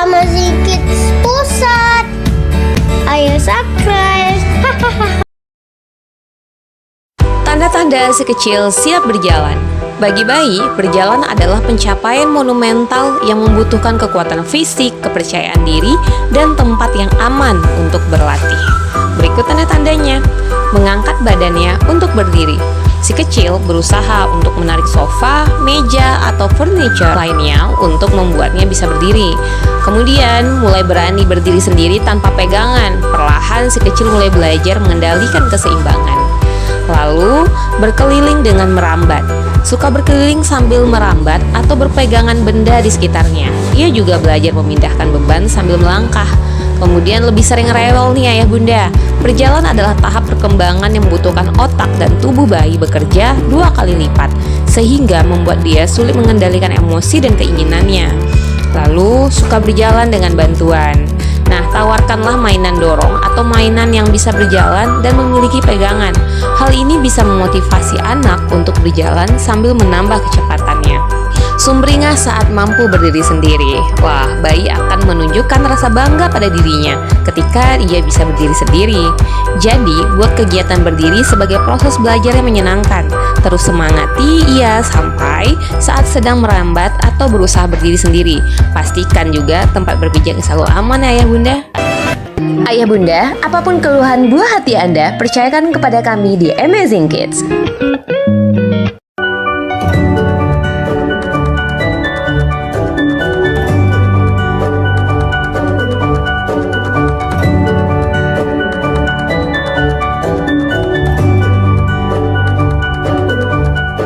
Amazing Kids Pusat. Ayo subscribe. Tanda-tanda si kecil siap berjalan. Bagi bayi, berjalan adalah pencapaian monumental yang membutuhkan kekuatan fisik, kepercayaan diri, dan tempat yang aman untuk berlatih. Berikut tanda-tandanya. Mengangkat badannya untuk berdiri. Si kecil berusaha untuk menarik sofa, meja, atau furniture lainnya untuk membuatnya bisa berdiri. Kemudian mulai berani berdiri sendiri tanpa pegangan. Perlahan si kecil mulai belajar mengendalikan keseimbangan. Lalu berkeliling dengan merambat. Suka berkeliling sambil merambat atau berpegangan benda di sekitarnya. Ia juga belajar memindahkan beban sambil melangkah. Kemudian lebih sering rewel nih ayah bunda. Berjalan adalah tahap perkembangan yang membutuhkan otak dan tubuh bayi bekerja 2 kali lipat, sehingga membuat dia sulit mengendalikan emosi dan keinginannya. Lalu suka berjalan dengan bantuan. Nah, tawarkanlah mainan dorong atau mainan yang bisa berjalan dan memiliki pegangan. Hal ini bisa memotivasi anak untuk berjalan sambil menambah kecepatannya. Sumringah saat mampu berdiri sendiri. Wah, bayi akan menunjukkan rasa bangga pada dirinya ketika ia bisa berdiri sendiri. Jadi, buat kegiatan berdiri sebagai proses belajar yang menyenangkan. Terus semangati ia sampai saat sedang merambat atau berusaha berdiri sendiri. Pastikan juga tempat berpijak selalu aman ya ayah bunda. Ayah bunda, apapun keluhan buah hati Anda, percayakan kepada kami di Amazing Kids.